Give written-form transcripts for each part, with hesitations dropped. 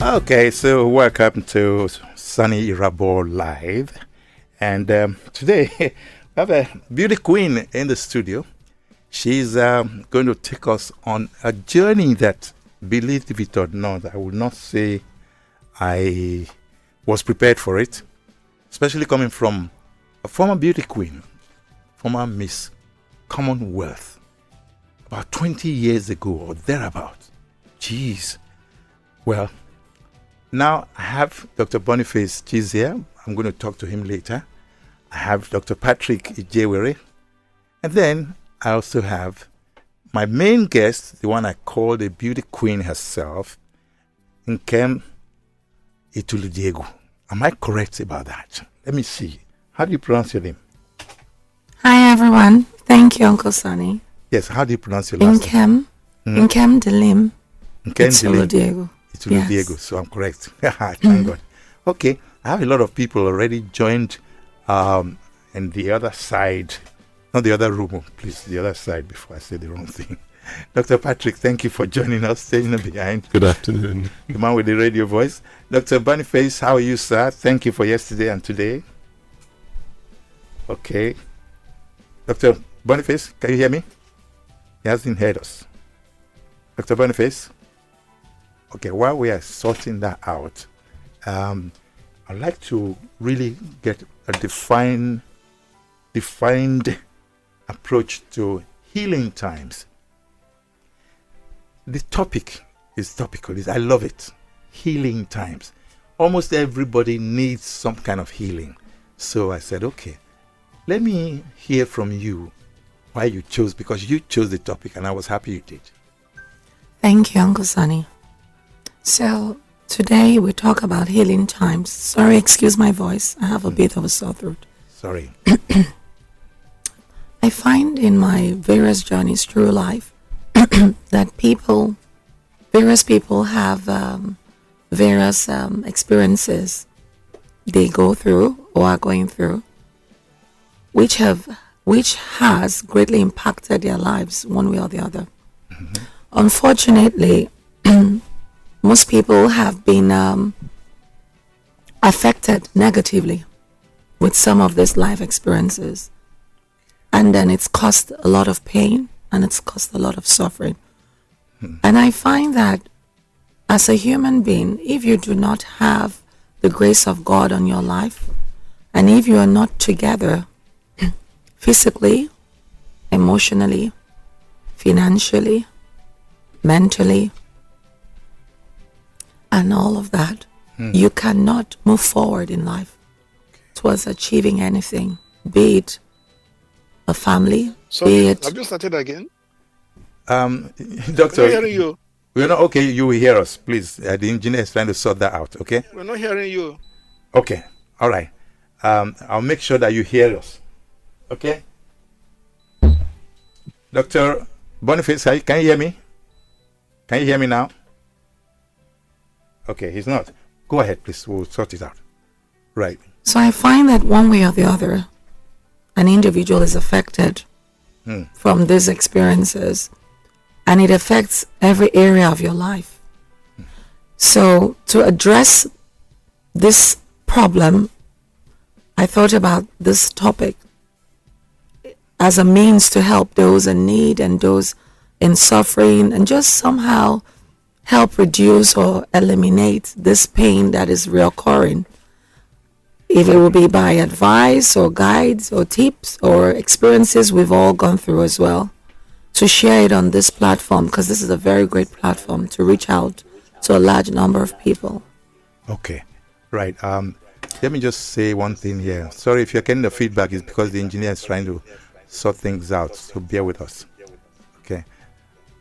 Okay, so welcome to Sunny Irabo Live. And today we have a beauty queen in the studio. She's going to take us on a journey that, believe it or not, I will not say I was prepared for it, especially coming from a former beauty queen, former Miss Commonwealth, about 20 years ago or thereabout. Jeez. Well, now I have Dr. Boniface Chiz here. I'm going to talk to him later. I have Dr. Patrick Ijewere. And then I also have my main guest, the one I call the beauty queen herself, Nkemdilim Ituludiegwu. Am I correct about that? Let me see. How do you pronounce your name? Hi, everyone. Thank you, Uncle Sonny. Yes, how do you pronounce your last name? Nkemdilim Ituludiegwu. Ituludiegwu, yes. So I'm correct. Thank God. Okay, I have a lot of people already joined in the other side, not the other room, please, the other side before I say the wrong thing. Dr. Patrick, thank you for joining us, staying behind. Good afternoon. The man with the radio voice. Dr. Boniface, how are you, sir? Thank you for yesterday and today. Okay. Dr. Boniface, can you hear me? He hasn't heard us. Dr. Boniface? Okay, while we are sorting that out, I'd like to really get a defined approach to healing times. The topic is topical. I love it. Healing times. Almost everybody needs some kind of healing. So I said, okay, let me hear from you why you chose, because you chose the topic and I was happy you did. Thank you, Uncle Sonny. So today we talk about healing times. Sorry, excuse my voice. I have a bit of a sore throat. Sorry. I find in my various journeys through life that various people have various experiences they go through or are going through, which has greatly impacted their lives one way or the other. Mm-hmm. Unfortunately, most people have been affected negatively with some of these life experiences. And then it's caused a lot of pain and it's caused a lot of suffering. And I find that as a human being, if you do not have the grace of God on your life, and if you are not together physically, emotionally, financially, mentally, and all of that, you cannot move forward in life towards achieving anything, be it a family, be it... Have you started again? Doctor, we're not hearing you. We're not okay. You will hear us, please. The engineer is trying to sort that out. Okay. We're not hearing you. Okay. All right. I'll make sure that you hear us. Okay. Dr. Boniface, can you hear me? Can you hear me now? Okay, he's not. Go ahead, please. We'll sort it out. Right. So I find that one way or the other, an individual is affected from these experiences, and it affects every area of your life. So to address this problem, I thought about this topic as a means to help those in need and those in suffering, and just somehow help reduce or eliminate this pain that is reoccurring. If it will be by advice or guides or tips or experiences we've all gone through as well, to share it on this platform, because this is a very great platform to reach out to a large number of people. Okay, right. Let me just say one thing here. Sorry if you're getting the feedback, it's because the engineer is trying to sort things out, so bear with us. Okay,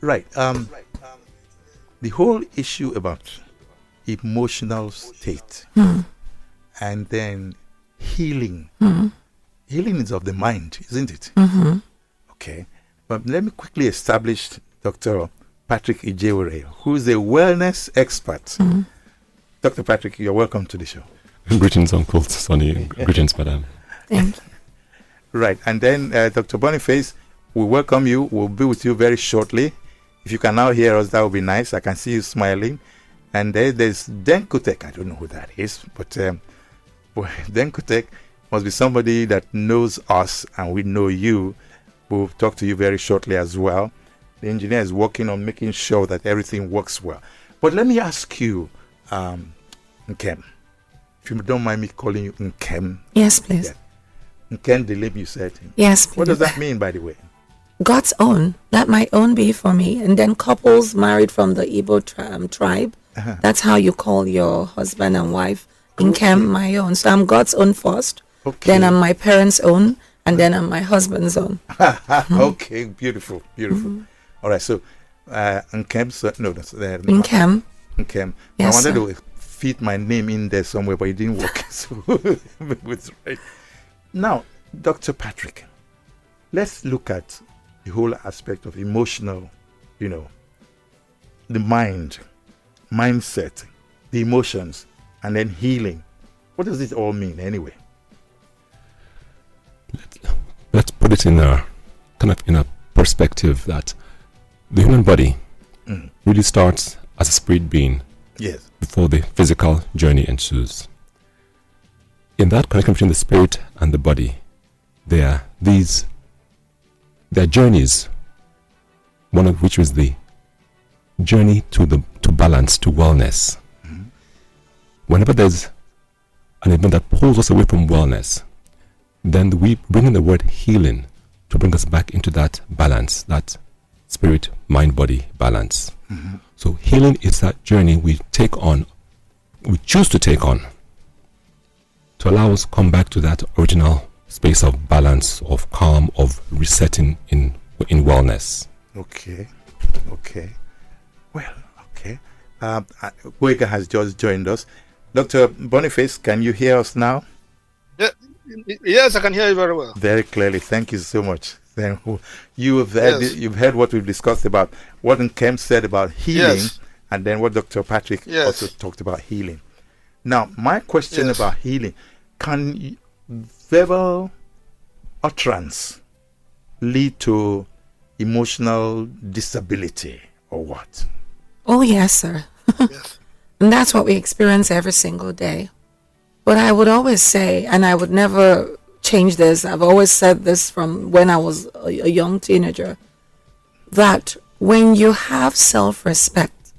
right. The whole issue about emotional state and then healing. Healing is of the mind, isn't it? Okay. But let me quickly establish Dr. Patrick Ijewere, who is a wellness expert. Dr. Patrick, you're welcome to the show. Greetings, Uncle Sonny. Greetings, Madam. Thank you. Right. And then Dr. Boniface, we welcome you. We'll be with you very shortly. If you can now hear us, that would be nice. I can see you smiling. And there's Denkotek. I don't know who that is, but Denkotek must be somebody that knows us and we know you. We'll talk to you very shortly as well. The engineer is working on making sure that everything works well. But let me ask you, Nkem, if you don't mind me calling you Nkem. Yes, please. Yeah. Nkemdilim, you said. Yes, please. What does that mean, by the way? God's own. That might own be for me. And then couples married from the Igbo tribe. That's how you call your husband and wife. Nkem, my own. So I'm God's own first. Okay. Then I'm my parents' own. And then I'm my husband's own. Okay, beautiful, beautiful. All right, so Nkem, Nkem. Nkem. Yes, I wanted to fit my name in there somewhere, but it didn't work. So it's right. Now, Dr. Patrick, let's look at the whole aspect of emotional, the mind, mindset, the emotions, and then healing. What does this all mean anyway? Let's put it in a perspective that the human body really starts as a spirit being. Yes. Before the physical journey ensues. In that connection between the spirit and the body, there are journeys, one of which is the journey to balance, to wellness. Whenever there's an event that pulls us away from wellness, then we bring in the word healing to bring us back into that balance, that spirit, mind, body balance. So healing is that journey we choose to take on to allow us come back to that original space of balance, of calm, of resetting in wellness. Okay. Well, okay. Boyga has just joined us. Dr. Boniface, can you hear us now? Yeah. Yes, I can hear you very well. Very clearly. Thank you so much. Then you've heard what we've discussed about what Nkem said about healing, and then what Dr. Patrick also talked about healing. Now, my question about healing: can verbal utterance lead to emotional disability, or what? Oh yes, sir. Yes. And that's what we experience every single day. But I would always say, and I would never change this, I've always said this from when I was a young teenager, that when you have self-respect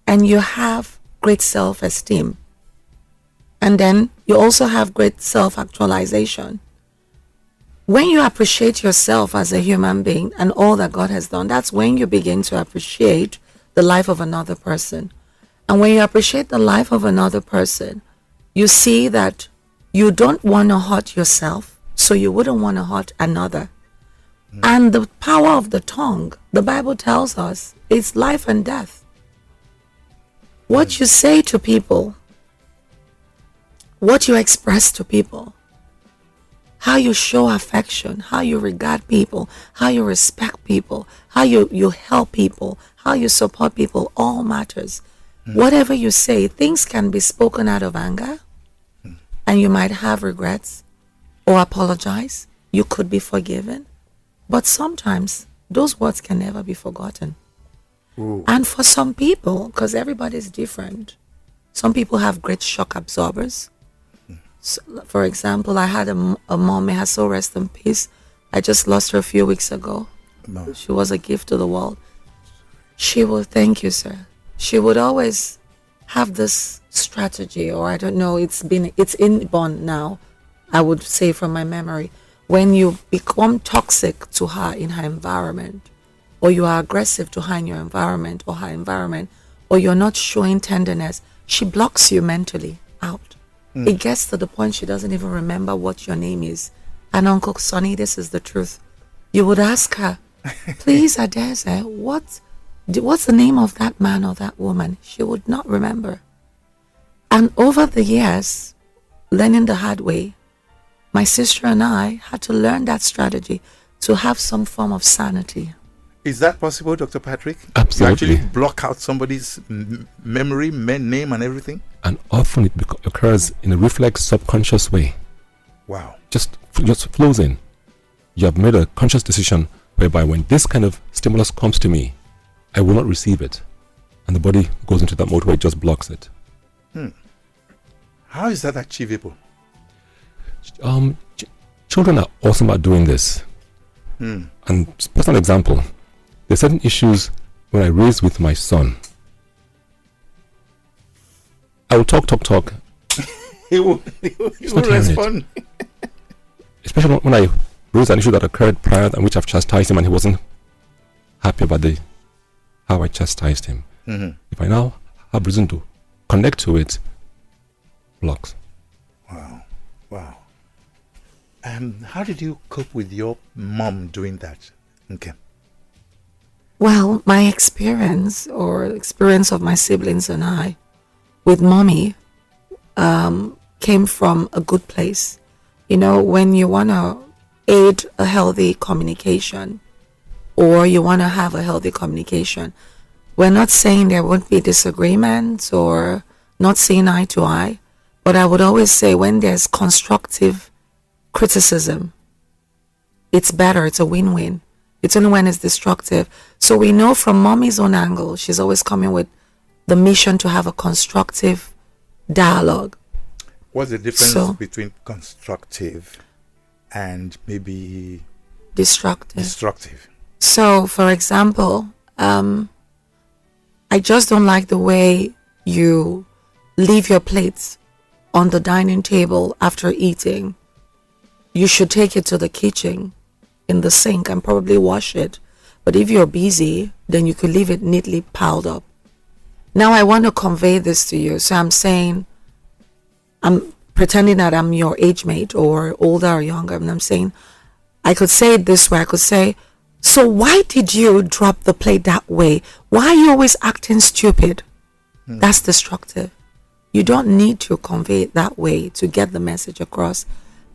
and you have great self-esteem, and then you also have great self-actualization, when you appreciate yourself as a human being and all that God has done, that's when you begin to appreciate the life of another person. And when you appreciate the life of another person, you see that you don't want to hurt yourself, so you wouldn't want to hurt another. And the power of the tongue, the Bible tells us, is life and death. What you say to people, what you express to people, how you show affection, how you regard people, how you respect people, how you help people, how you support people, all matters. Whatever you say, things can be spoken out of anger, and you might have regrets or apologize. You could be forgiven. But sometimes those words can never be forgotten. Ooh. And for some people, because everybody's different, some people have great shock absorbers. So, for example, I had a mom, may her soul rest in peace. I just lost her a few weeks ago. No. She was a gift to the world. She would, thank you, sir. She would always have this strategy, or I don't know, it's inborn now, I would say from my memory. When you become toxic to her in her environment, or you are aggressive to her in your environment or her environment, or you're not showing tenderness, she blocks you mentally out. It gets to the point she doesn't even remember what your name is. And Uncle Sonny, this is the truth. You would ask her, please, Adeze, what's the name of that man or that woman? She would not remember. And over the years, learning the hard way, my sister and I had to learn that strategy to have some form of sanity. Is that possible, Dr. Patrick? Absolutely. You actually block out somebody's memory, name, and everything? And often it occurs in a reflex, subconscious way. Wow. Just flows in. You have made a conscious decision whereby when this kind of stimulus comes to me, I will not receive it. and the body goes into that mode where it just blocks it. How is that achievable? Children are awesome at doing this. And personal example, there's certain issues when I raise with my son. I will talk. He will respond. Especially when I raise an issue that occurred prior and which I've chastised him and he wasn't happy about how I chastised him. If I now have reason to connect to it, blocks. Wow. How did you cope with your mom doing that? Okay. Well, my experience of my siblings and I with mommy came from a good place. You know, when you want to aid a healthy communication or you want to have a healthy communication, we're not saying there won't be disagreements or not seeing eye to eye, but I would always say when there's constructive criticism, it's better, it's a win-win. It's only when it's destructive. So we know from mommy's own angle, she's always coming with the mission to have a constructive dialogue. What's the difference between constructive and maybe destructive? So, for example, I just don't like the way you leave your plates on the dining table after eating. You should take it to the kitchen in the sink and probably wash it. But if you're busy, then you could leave it neatly piled up. Now I want to convey this to you. So I'm pretending that I'm your age mate or older or younger. And I'm saying, I could say it this way. I could say, so why did you drop the plate that way? Why are you always acting stupid? That's destructive. You don't need to convey it that way to get the message across.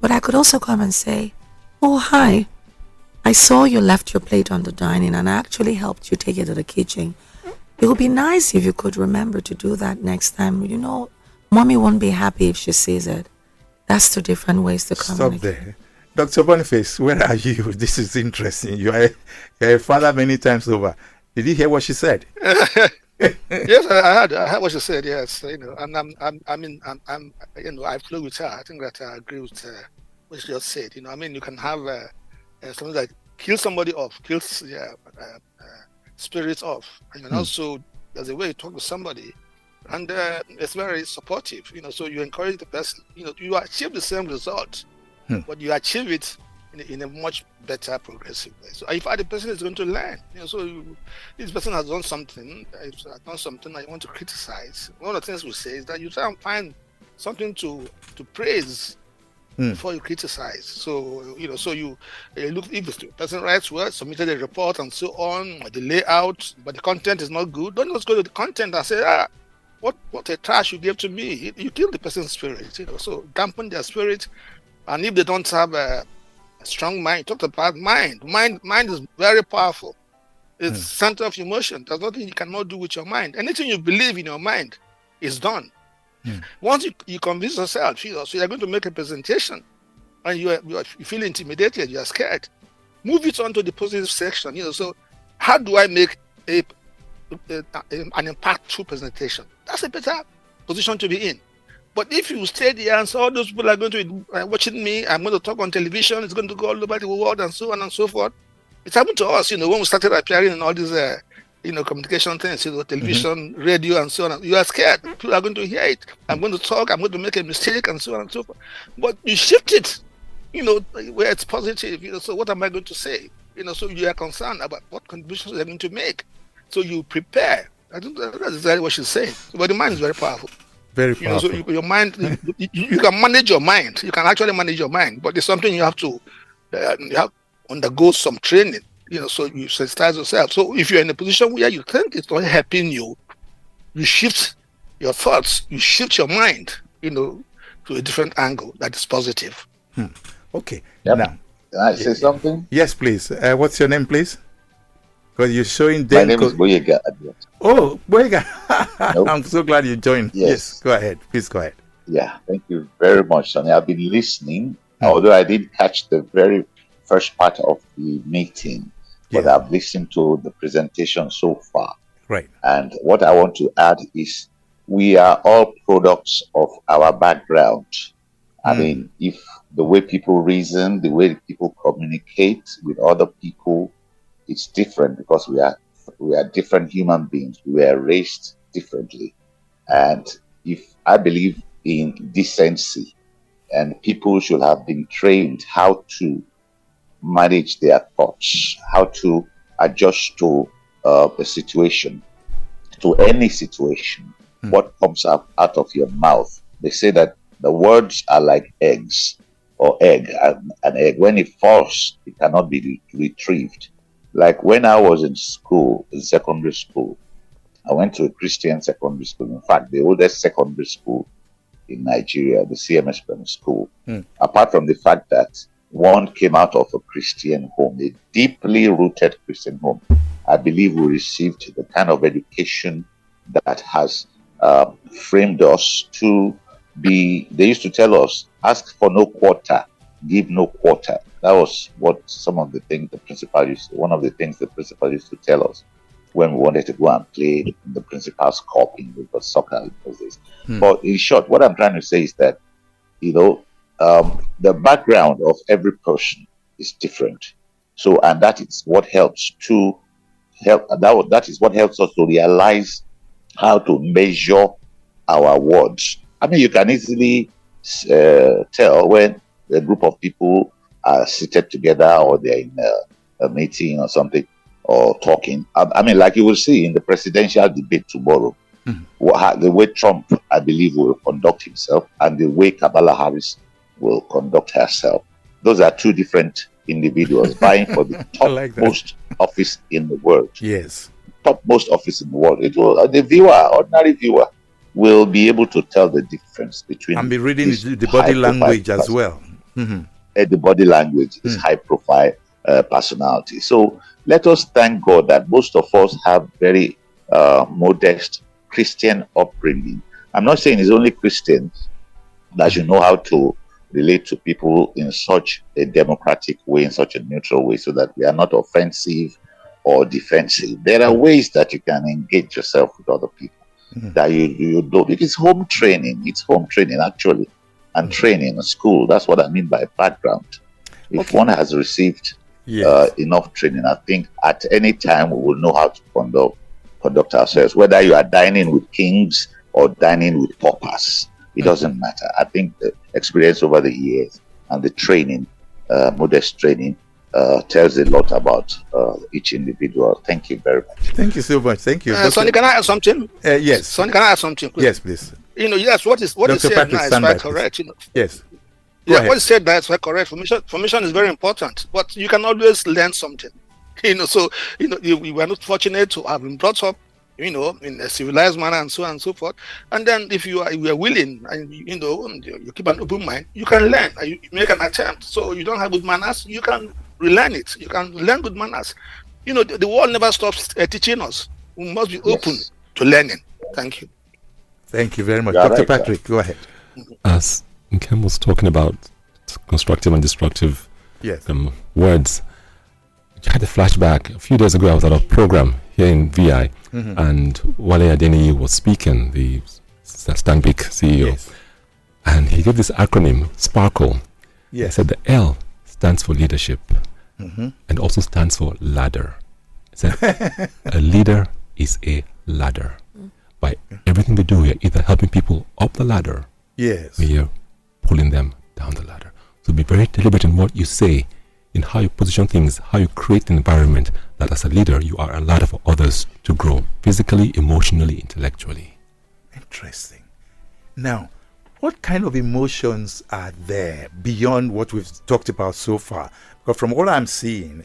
But I could also come and say, oh, hi, I saw you left your plate on the dining and I actually helped you take it to the kitchen. It would be nice if you could remember to do that next time. You know, mommy won't be happy if she sees it. That's two different ways to communicate. Stop there. Dr. Boniface, where are you? This is interesting. You're a father many times over. Did you hear what she said? Yes, I heard what she said. Yes, you know, and you know, I flew with her. I think that I agree with what she just said. You know, I mean, you can have something like kill somebody off, spirits off, and also there's a way you talk to somebody, and it's very supportive. You know, so you encourage the person. You know, you achieve the same result, but you achieve it in a much better, progressive way. So if the person is going to learn, you know, so this person has done something, I want to criticize. One of the things we say is that you try and find something to praise before you criticize. So, you know, so you look, if the person writes words, submitted a report and so on, or the layout, but the content is not good, don't just go to the content and say, what a trash you gave to me. You kill the person's spirit, you know, so dampen their spirit. And if they don't have a strong mind, talk about mind. Mind is very powerful. It's center of emotion. There's nothing you cannot do with your mind. Anything you believe in your mind is done. Once you convince yourself, so you're going to make a presentation and you feel intimidated, you are scared, move it on to the positive section. You know, so how do I make an impactful presentation? That's a better position to be in. But if you stay there and so all those people are going to be watching me, I'm going to talk on television, it's going to go all over the world and so on and so forth. It happened to us, you know, when we started appearing in all these, communication things, you know, television, radio and so on. You are scared. People are going to hear it. I'm going to talk, I'm going to make a mistake and so on and so forth. But you shift it, you know, where it's positive, you know, so what am I going to say? You know, so you are concerned about what contributions you're going to make. So you prepare. I think that's exactly what she's saying. But the mind is very powerful. Very powerful. You know, so your mind, you can manage your mind. You can actually manage your mind, but it's something you have to undergo some training. You know, so you sensitize yourself. So if you're in a position where you think it's not helping you, you shift your thoughts, you shift your mind, you know, to a different angle that is positive. Okay. Yep. Now, can I say something? Yes, please. What's your name, please? Because you're showing. My name is Boyega. Oh, Boyega. Nope. I'm so glad you joined. Yes, go ahead. Please go ahead. Yeah, thank you very much, Sonny. I've been listening, although I didn't catch the very first part of the meeting, but I've listened to the presentation so far. Right. And what I want to add is we are all products of our background. I mean, if the way people reason, the way people communicate with other people, it's different because we are different human beings. We are raised differently. And if I believe in decency, and people should have been trained how to manage their thoughts, how to adjust to a situation, to any situation, what comes out of your mouth. They say that the words are like eggs or egg. An egg, when it falls, it cannot be retrieved. Like when I was in school, in secondary school, I went to a Christian secondary school. In fact, the oldest secondary school in Nigeria, the CMS Primary School. Apart from the fact that one came out of a Christian home, a deeply rooted Christian home, I believe we received the kind of education that has framed us to be. They used to tell us, ask for no quarter, give no quarter. That was what some of the things the principal used to, one of the things the principal used to tell us when we wanted to go and play in the principal's cup in the soccer in those days. But in short, what I'm trying to say is that, the background of every person is different. So, and that is what helps to help. That is what helps us to realize how to measure our words. I mean, you can easily tell when a group of people are seated together or they're in a meeting or something or talking. I mean, like you will see in the presidential debate tomorrow, the way Trump, I believe, will conduct himself and the way Kamala Harris will conduct herself. Those are two different individuals vying for the topmost office in the world. Yes. Topmost office in the world. It will, the viewer, ordinary viewer, will be able to tell the difference between. And be reading the body language as well. The body language is high profile personality. So let us thank God that most of us have very modest Christian upbringing. I'm not saying it's only Christians that should know how to relate to people in such a democratic way, in such a neutral way, so that we are not offensive or defensive. There are ways that you can engage yourself with other people that you do. It's home training. It's home training, actually, and training in school. That's what I mean by background. If one has received enough training, I think at any time we will know how to conduct ourselves. Whether you are dining with kings or dining with paupers, it doesn't matter. I think the experience over the years and the training, modest training, tells a lot about each individual. Thank you very much. Thank you so much. Thank you. Sonny, can I add something? Yes. Sonny, can I add something? Please? Yes, please. Yes, what is said now is quite correct. Yes. What is said now is quite correct. Formation is very important, but you can always learn something. So we were not fortunate to have been brought up, in a civilized manner and so on and so forth. And then if you are willing and you keep an open mind, you can learn. You make an attempt. So you don't have good manners, you can relearn it. You can learn good manners. The world never stops teaching us. We must be open to learning. Thank you. Thank you very much. Dr. Patrick, go ahead. As Nkem was talking about constructive and destructive words, I had a flashback. A few days ago, I was at a program here in VI, and Wale Adeniyi was speaking, the Stanbic CEO, and he gave this acronym, SPARKLE. He said the L stands for leadership and also stands for ladder. He said a leader is a ladder. By everything we do, we are either helping people up the ladder, we are pulling them down the ladder. So be very deliberate in what you say, in how you position things, how you create an environment that as a leader, you are a ladder for others to grow physically, emotionally, intellectually. Interesting. Now, what kind of emotions are there beyond what we've talked about so far? Because from all I'm seeing,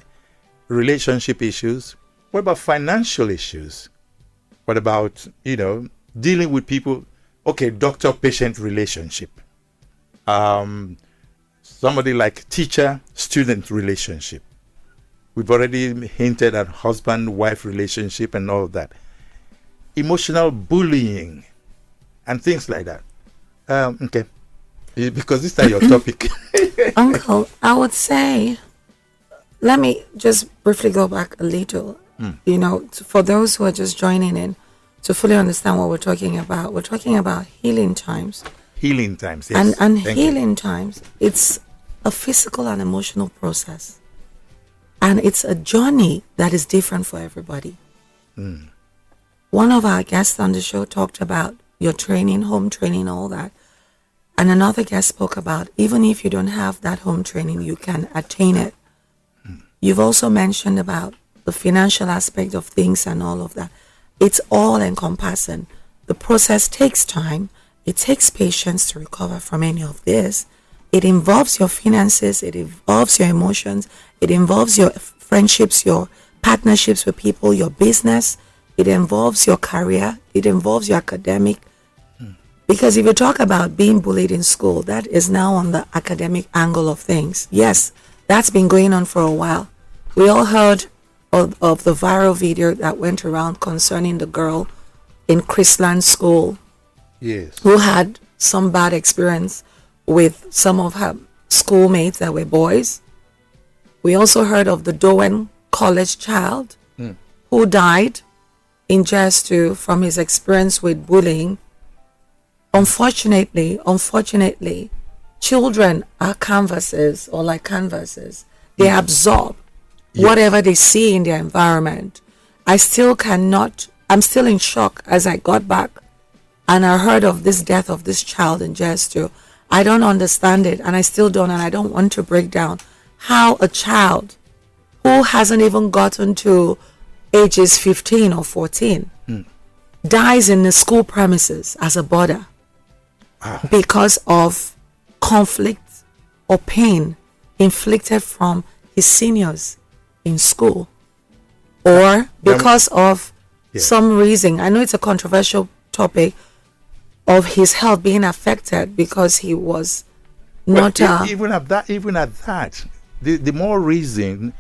relationship issues, what about financial issues? What about, dealing with people? Okay, doctor-patient relationship. Somebody like teacher-student relationship. We've already hinted at husband-wife relationship and all of that. Emotional bullying and things like that. Okay. Because this is your topic. Uncle, I would say, let me just briefly go back a little. You know, for those who are just joining in, to fully understand what we're talking about healing times. Healing times, yes. And Thank healing times, it's a physical and emotional process. And it's a journey that is different for everybody. One of our guests on the show talked about your training, home training, all that. And another guest spoke about even if you don't have that home training, you can attain it. You've also mentioned about the financial aspect of things and all of that. It's all encompassing. The process takes time. It takes patience to recover from any of this. It involves your finances. It involves your emotions. It involves your friendships, your partnerships with people, your business. It involves your career. It involves your academic. Because if you talk about being bullied in school, that is now on the academic angle of things. Yes, that's been going on for a while. We all heard of the viral video that went around concerning the girl in Chrisland School, yes, who had some bad experience with some of her schoolmates that were boys. We also heard of the Dowen College child who died in Jestu from his experience with bullying. Unfortunately, children are canvases or like canvases. They absorb whatever they see in their environment. I'm still in shock as I got back and I heard of this death of this child in Jestu. I don't understand it, and I still don't, and I don't want to break down how a child who hasn't even gotten to ages 15 or 14 dies in the school premises as a boarder because of conflict or pain inflicted from his seniors in school, or because of some reason. I know it's a controversial topic of his health being affected because he was not even at that, the more reason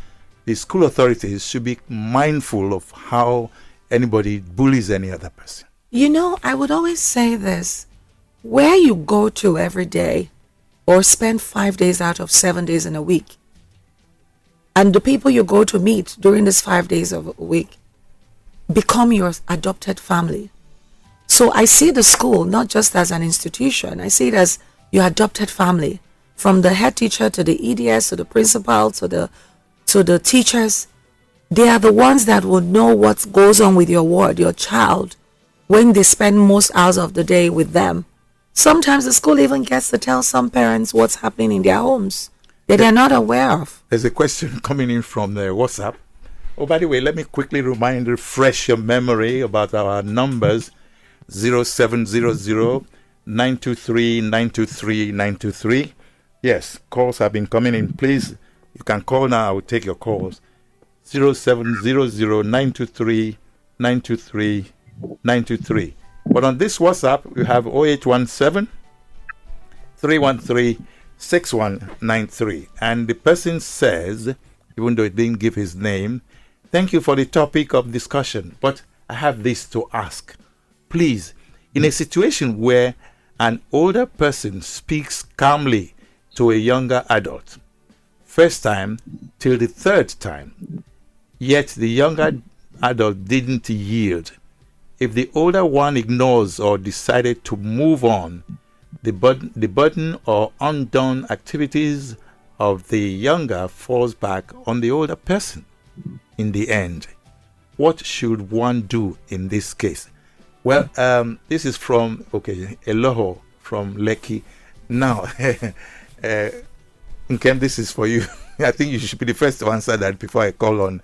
the school authorities should be mindful of how anybody bullies any other person. You know, I would always say this: where you go to every day or spend 5 days out of 7 days in a week, and the people you go to meet during this 5 days of a week become your adopted family. So I see the school not just as an institution, I see it as your adopted family, from the head teacher to the EDS to the principal to the teachers. They are the ones that will know what goes on with your ward, your child, when they spend most hours of the day with them. Sometimes the school even gets to tell some parents what's happening in their homes that they're not aware of. There's a question coming in from the WhatsApp. Oh, by the way, let me quickly refresh your memory about our numbers. 0700 923 923 923. Yes, calls have been coming in. Please, you can call now. I will take your calls. 0700 923 923 923. But on this WhatsApp, we have 0817 313 6193. And the person says, even though it didn't give his name, thank you for the topic of discussion, but I have this to ask. Please, in a situation where an older person speaks calmly to a younger adult, first time till the third time, yet the younger adult didn't yield, if the older one ignores or decided to move on, the burden or undone activities of the younger falls back on the older person in the end. What should one do in this case? Well, this is from, Eloho from Lekki. Now, Nkem, this is for you. I think you should be the first to answer that before I call on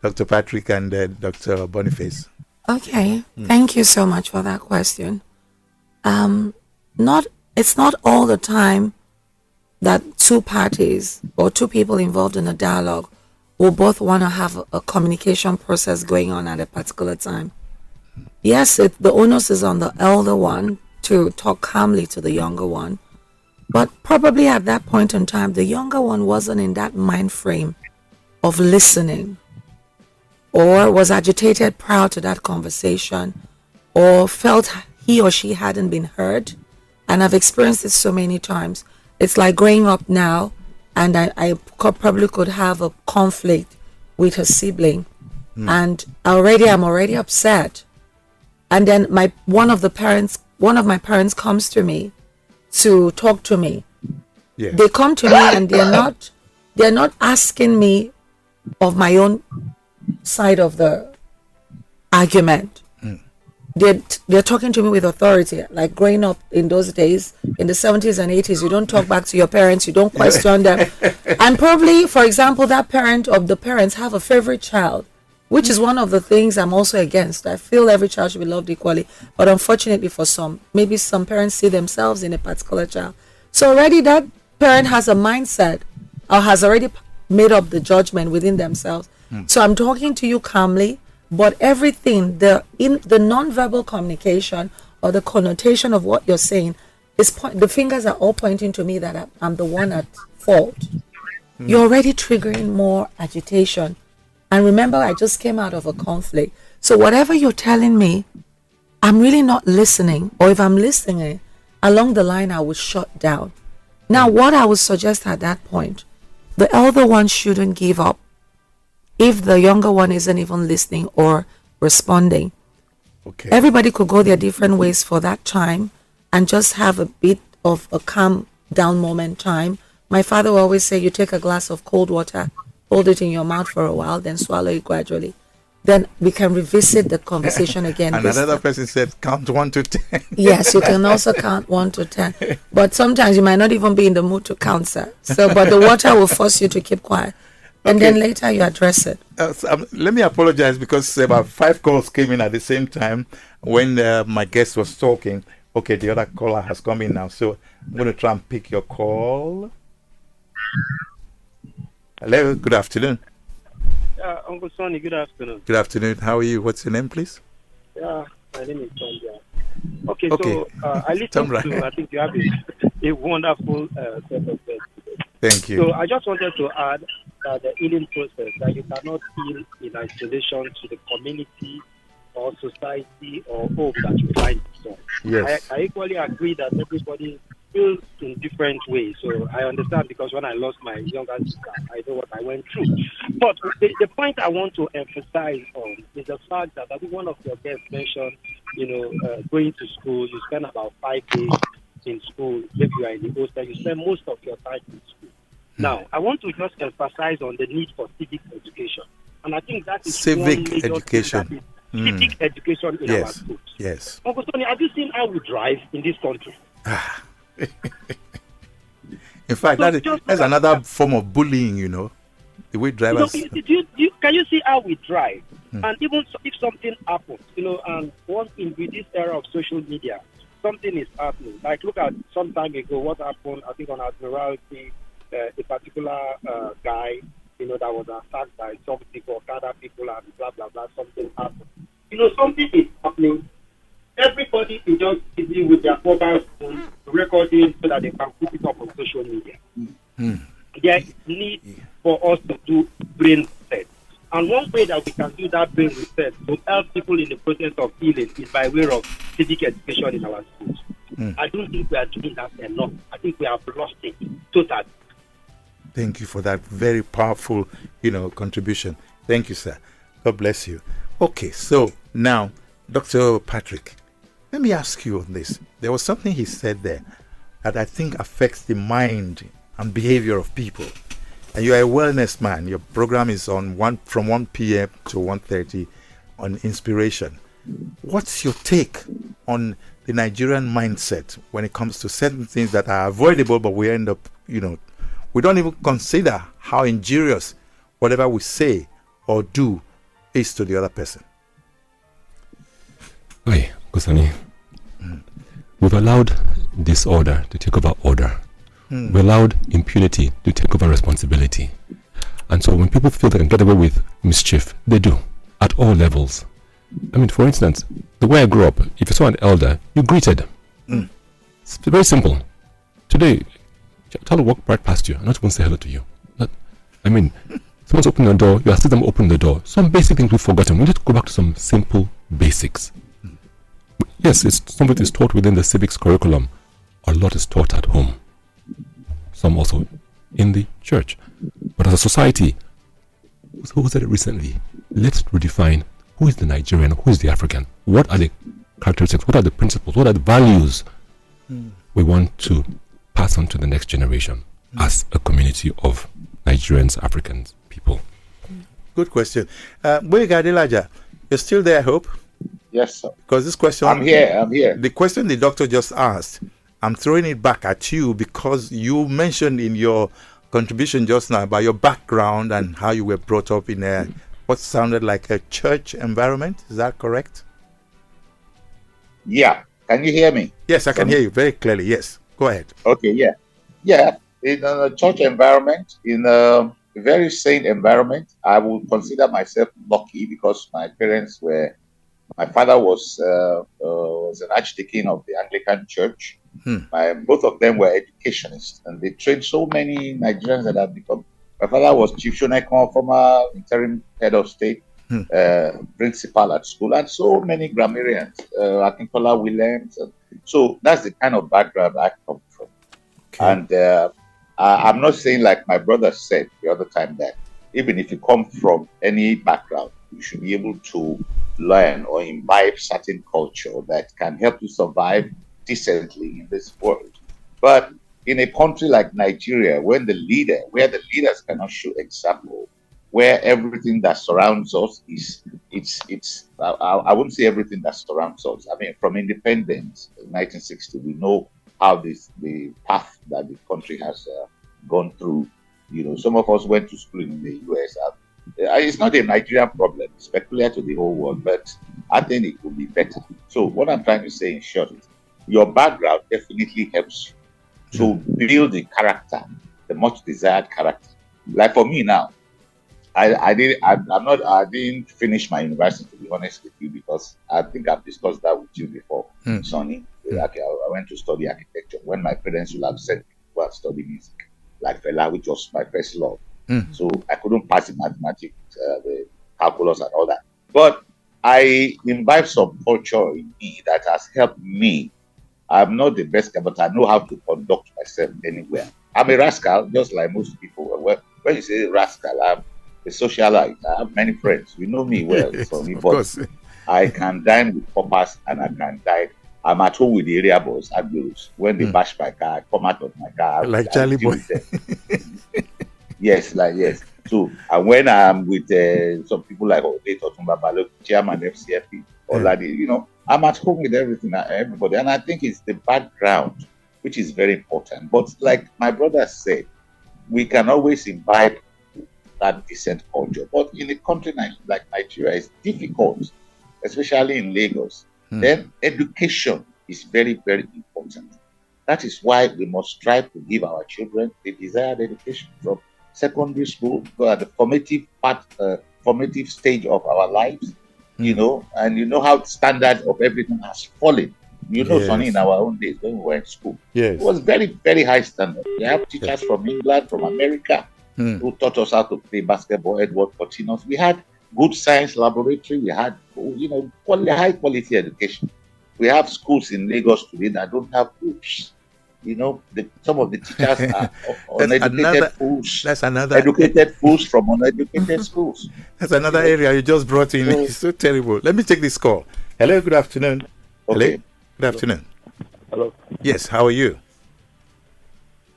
Dr. Patrick and Dr. Boniface. Okay, thank you so much for that question. It's not all the time that two parties or two people involved in a dialogue will both want to have a communication process going on at a particular time. Yes, the onus is on the elder one to talk calmly to the younger one, but probably at that point in time, the younger one wasn't in that mind frame of listening, or was agitated prior to that conversation, or felt he or she hadn't been heard. And I've experienced this so many times. It's like growing up now, and I probably could have a conflict with a sibling, and I'm already upset. And then one of my parents comes to me to talk to me. Yeah. They come to me and they're not asking me of my own side of the argument. They're talking to me with authority. Like growing up in those days, in the 70s and 80s, you don't talk back to your parents, you don't question them. And probably, for example, that parent of the parents have a favorite child, which is one of the things I'm also against. I feel every child should be loved equally, but unfortunately for some, maybe some parents see themselves in a particular child. So already that parent has a mindset or has already made up the judgment within themselves. So I'm talking to you calmly, but everything, the non-verbal communication or the connotation of what you're saying is the fingers are all pointing to me that I'm the one at fault. You're already triggering more agitation. And remember, I just came out of a conflict. So whatever you're telling me, I'm really not listening. Or if I'm listening, along the line, I will shut down. Now, what I would suggest at that point, the elder one shouldn't give up if the younger one isn't even listening or responding. Okay. Everybody could go their different ways for that time and just have a bit of a calm down moment time. My father will always say, you take a glass of cold water, hold it in your mouth for a while, then swallow it gradually. Then we can revisit the conversation again. And another person said, count 1 to 10. Yes, you can also count 1 to 10. But sometimes you might not even be in the mood to count, sir. So, but the water will force you to keep quiet. And then later you address it. Let me apologize because about 5 calls came in at the same time when my guest was talking. Okay, the other caller has come in now. So I'm going to try and pick your call. Hello, good afternoon. Uncle Sonny, good afternoon. Good afternoon. How are you? What's your name, please? Yeah, my name is Tom. Okay, so I listened to, I think you have a wonderful set of guests. Thank you. So I just wanted to add that the healing process, that you cannot heal in isolation to the community or society or home that you find yourself. Yes. I equally agree that everybody feels in different ways. So I understand, because when I lost my younger sister, I know what I went through. But the point I want to emphasize on is the fact that I think one of your guests mentioned, going to school, you spend about 5 days in school. If you are in the hostel, you spend most of your time in school. Now, I want to just emphasize on the need for civic education. And I think that is civic education. Civic education in our schools. Yes. Uncle Tony, have you seen how we drive in this country? In fact, that's another form of bullying, the way drivers... Can you see how we drive? And even if something happens, and once in with this era of social media, something is happening. Like, look at some time ago, what happened, I think on Admiralty, a particular guy, that was attacked by some people, other people, and blah, blah, blah, something happened. Something is happening. Everybody is just busy with their mobile phone recording so that they can put it up on social media. There is need for us to do brain reset. And one way that we can do that brain reset to help people in the process of healing is by way of civic education in our schools. I don't think we are doing that enough. I think we have lost it totally. Thank you for that very powerful, contribution. Thank you, sir. God bless you. Okay, so now, Dr. Patrick, let me ask you on this. There was something he said there that I think affects the mind and behavior of people. And you are a wellness man. Your program is on from 1 p.m. to 1:30 on inspiration. What's your take on the Nigerian mindset when it comes to certain things that are avoidable, but we end up, we don't even consider how injurious whatever we say or do is to the other person? Hi, Kusani. We've allowed disorder to take over order. We allowed impunity to take over responsibility. And so when people feel they can get away with mischief, they do, at all levels. I mean, for instance, the way I grew up, if you saw an elder, you greeted. It's very simple. Today, a child will walk right past you and not even say hello to you. Someone's opening the door, you assist them open the door. Some basic things we've forgotten. We need to go back to some simple basics. Yes, some of it is taught within the civics curriculum. A lot is taught at home. Some also in the church. But as a society, who said it recently? Let's redefine who is the Nigerian, who is the African. What are the characteristics? What are the principles? What are the values we want to pass on to the next generation as a community of Nigerians, Africans, people? Good question. Boyega, you're still there, I hope? Yes, sir. Because this question... I'm here. The question the doctor just asked, I'm throwing it back at you because you mentioned in your contribution just now about your background and how you were brought up in what sounded like a church environment. Is that correct? Yeah. Can you hear me? Yes, I can hear you very clearly. Yes. Go ahead. Okay, yeah. Yeah. In a church environment, in a very sane environment, I would consider myself lucky because my father was an archdeacon of the Anglican Church. Both of them were educationists, and they trained so many Nigerians that have become. My father was Chief Shonekon, former interim head of state, principal at school, and so many grammarians, Akintola Williams. So that's the kind of background I come from. Okay. And I'm not saying, like my brother said the other time, that even if you come from any background, you should be able to learn or imbibe certain culture that can help you survive decently in this world. But in a country like Nigeria, where the leaders cannot show example, where everything that surrounds us I wouldn't say everything that surrounds us. I mean, from independence in 1960, we know how the path that the country has gone through. You know, some of us went to school in the US. It's not a Nigerian problem, it's peculiar to the whole world, but I think it could be better. So what I'm trying to say in short is, your background definitely helps you to build the character, the much desired character. Like for me now, I didn't finish my university, to be honest with you, because I think I've discussed that with you before, Sonny. I went to study architecture when my parents would have said go and study music, like Fela, which was my first love. So I couldn't pass the mathematics, the calculus and all that. But I imbibed some culture in me that has helped me. I'm not the best guy, but I know how to conduct myself anywhere. I'm a rascal, just like most people. When you say rascal, I'm a socialite. I have many friends. You know me well. Yes, so of course. I can dine with poppers and I can dine. I'm at home with the area boys at those. When they bash my car, I come out of my car. Like Charlie Boy. Yes. So, and when I'm with some people like Ode Totumba Balo, chairman FCFP, or Ladi, you know, I'm at home with everybody. And I think it's the background, which is very important. But like my brother said, we can always imbibe that decent culture. But in a country like Nigeria, it's difficult, especially in Lagos. Then education is very, very important. That is why we must strive to give our children the desired education from secondary school, at the formative stage of our lives, you know, and you know how the standard of everything has fallen. You know, Sonny, in our own days when we were in school, it was very, very high standard. We have teachers from England, from America, who taught us how to play basketball, Edward Cortinos. We had good science laboratory. We had, you know, high quality education. We have schools in Lagos today that don't have books. You know, some of the teachers are uneducated fools. That's another educated fools from uneducated schools. That's another area you just brought in. It's so terrible. Let me take this call. Hello, good afternoon. Okay. Hello, good afternoon. Hello. Yes, how are you?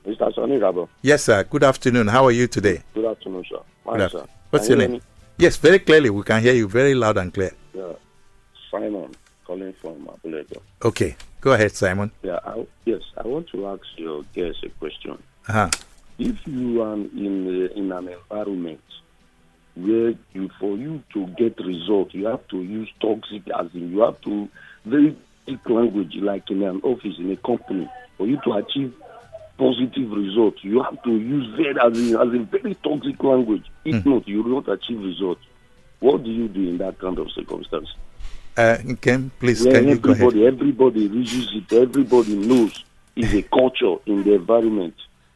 Mr. Sonny Rabo. Yes, sir. Good afternoon. How are you today? Good afternoon, sir. Good afternoon. What's your name? Yes, very clearly. We can hear you very loud and clear. Yeah, Simon, calling from Abulega. Okay, go ahead, Simon. Yeah, I want to ask your guest a question. If you are in an environment where for you to get results, you have to use toxic, as in you have to very thick language, like in an office, in a company, for you to achieve positive results, you have to use very toxic language. If not, you will not achieve results. What do you do in that kind of circumstance? Please, where can you go ahead? Everybody uses it. Everybody knows it's a culture in the environment.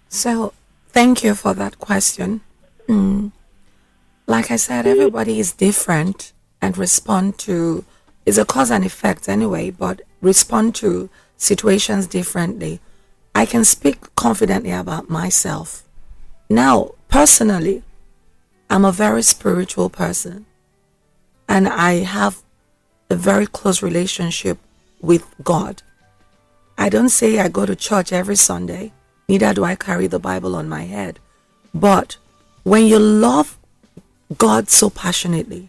So, thank you for that question. Like I said, everybody is different and respond to, it's a cause and effect anyway, but respond to situations differently. I can speak confidently about myself. Now, personally, I'm a very spiritual person, and I have a very close relationship with God. I don't say I go to church every Sunday, neither do I carry the Bible on my head. But when you love God so passionately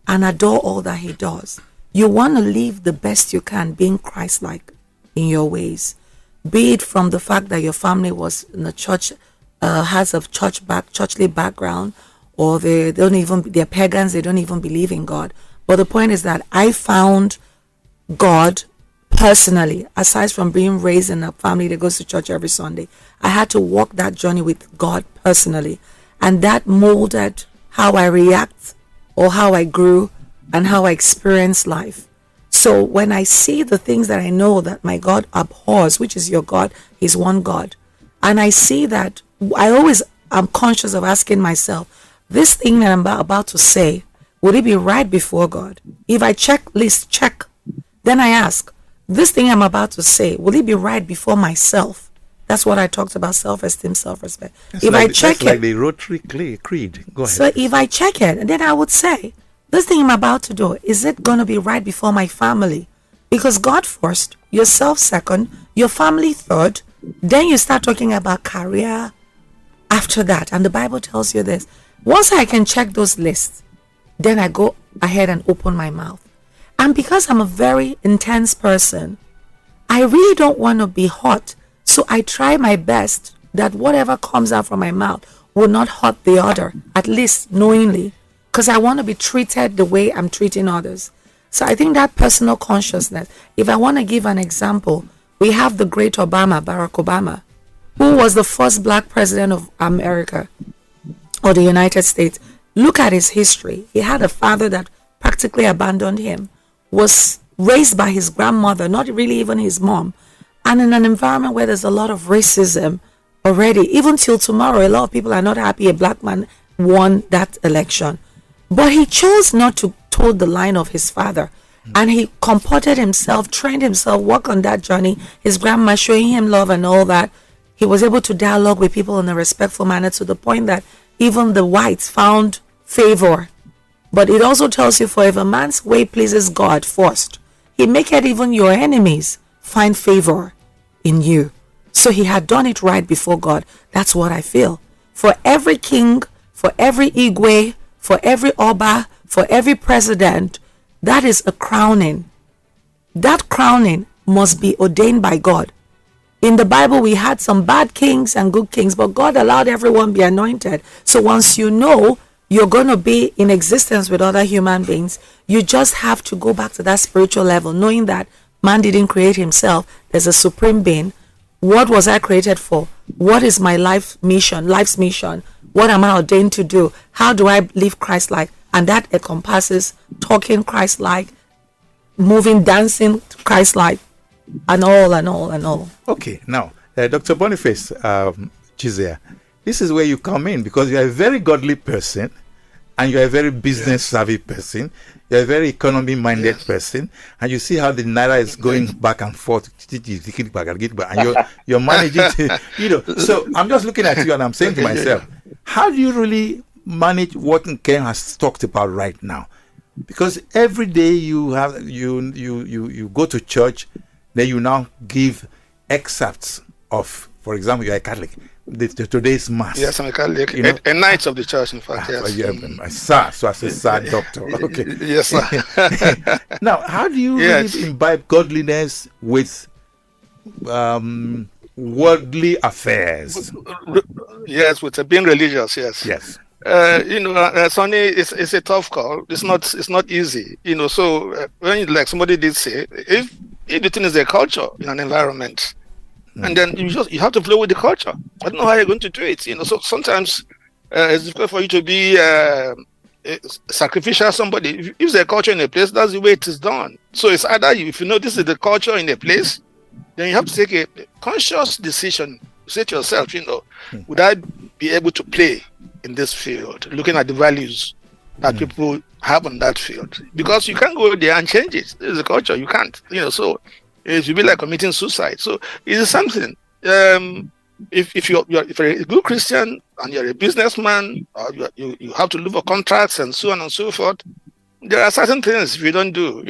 and adore all that He does, you want to live the best you can, being Christ-like in your ways. Be it from the fact that your family was in the church, has a churchly background, or they're pagans, they don't even believe in God. But the point is that I found God personally, aside from being raised in a family that goes to church every Sunday. I had to walk that journey with God personally, and that molded how I react, or how I grew, and how I experience life. So when I see the things that I know that my God abhors, which is your God, He's one God, and I see that, I always am conscious of asking myself, this thing that I'm about to say, would it be right before God? If I check, then I ask, this thing I'm about to say, will it be right before myself? That's what I talked about, self-esteem, self-respect. If I check it, like the Rotary Creed. Go ahead. So if I check it, then I would say, this thing I'm about to do, is it going to be right before my family? Because God first, yourself second, your family third, then you start talking about career after that. And the Bible tells you this. Once I can check those lists, then I go ahead and open my mouth. And because I'm a very intense person, I really don't want to be hot. So I try my best that whatever comes out from my mouth will not hurt the other, at least knowingly, because I want to be treated the way I'm treating others. So I think that personal consciousness, if I want to give an example, we have the great Obama, Barack Obama, who was the first black president of America or the United States. Look at his history. He had a father that practically abandoned him, was raised by his grandmother, not really even his mom, and in an environment where there's a lot of racism already. Even till tomorrow, a lot of people are not happy a black man won that election. But he chose not to toe the line of his father, and he comported himself, trained himself, worked on that journey. His grandma showing him love and all that. He was able to dialogue with people in a respectful manner, to the point that even the whites found favor. But it also tells you, for if a man's way pleases God first, He maketh even your enemies find favor in you. So he had done it right before God. That's what I feel. For every king, for every Igwe, for every Oba, for every president, that is a crowning. That crowning must be ordained by God. In the Bible, we had some bad kings and good kings, but God allowed everyone be anointed. So once you know you're going to be in existence with other human beings, you just have to go back to that spiritual level, knowing that man didn't create himself. There's a supreme being. What was I created for? What is my life's mission? What am I ordained to do? How do I live Christ-like? And that encompasses talking Christ-like, moving, dancing Christ-like, and all. Okay, now, Dr. Boniface Chizia, this is where you come in, because you are a very godly person, and you are a very business-savvy person. You are a very economy-minded person, and you see how the naira is going back and forth, and you're managing to, So I'm just looking at you, and I'm saying to myself, how do you really manage what Nkem has talked about right now? Because every day you go to church, then you now give excerpts of, for example, you are a Catholic, today's mass. Yes, I'm a Catholic. A knight of the church, in fact. Yes. So as a sad doctor. Okay. Yes, sir. Now, how do you really imbibe godliness with worldly affairs? Yes, with being religious. Yes. Sonny, it's a tough call. It's not easy. So when like somebody did say, if the thing is a culture in an environment, and then you have to flow with the culture. I don't know how you're going to do it. So sometimes it's difficult for you to be sacrificial somebody. If there's a culture in a place, that's the way it is done. So it's either if you know this is the culture in a place, then you have to take a conscious decision. Say to yourself, would I be able to play in this field? Looking at the values that people have on that field, because you can't go there and change it. It's a culture. You can't. So it would be like committing suicide. So it is something. if you're a good Christian and you're a businessman, or you have to look for contracts and so on and so forth, there are certain things if you don't do,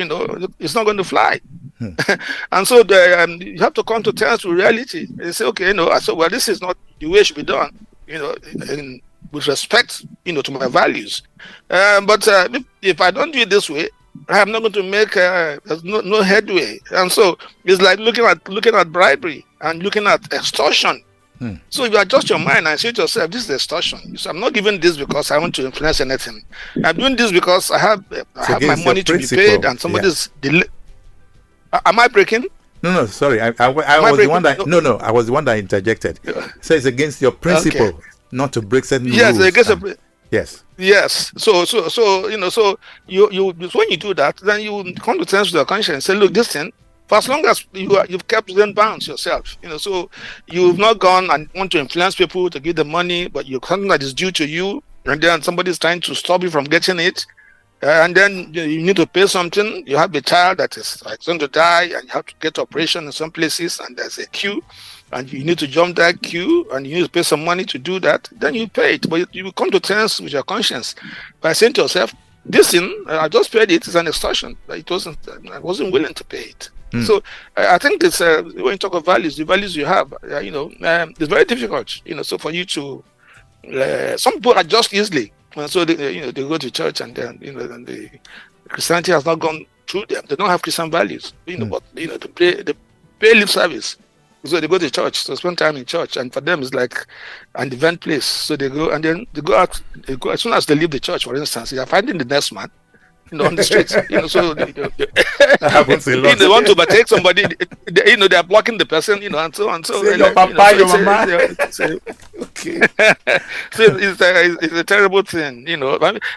it's not going to fly. And so you have to come to terms with reality and say, okay, well, this is not the way it should be done, with respect, to my values. But if I don't do it this way, I'm not going to make no headway. And so it's like looking at bribery and looking at extortion. So if you adjust your mind and say to yourself, this is extortion. So I'm not giving this because I want to influence anything. I'm doing this because I have my money to be paid and somebody's Am I breaking? No, sorry. I was the one that I was the one that interjected. So it's against your principle not to break certain rules. Yes. Yes. So you when you do that, then you come to terms with your conscience and say, look, this thing, for as long as you've kept within bounds yourself, so you've not gone and want to influence people to give them money, but you're something that is due to you, and then somebody's trying to stop you from getting it, and then you need to pay something. You have a child that is going to die, and you have to get operation in some places, and there's a queue, and you need to jump that queue, and you need to pay some money to do that. Then you pay it, but you come to terms with your conscience by saying to yourself, "This thing, I just paid it. It's an extortion. I wasn't willing to pay it." So I think it's when you talk of values, the values you have, it's very difficult, so for you to, some people adjust easily, and so they go to church, and then and the Christianity has not gone through them. They don't have Christian values, but they pay lip service. So they go to church, so spend time in church, and for them it's like an event place. So they go, and then they go out. They go as soon as they leave the church, for instance, they are finding the next man, on the streets. So that happens a lot. They want to overtake somebody. They are blocking the person. And so on. So your papa, your mama. Okay. So it's a terrible thing.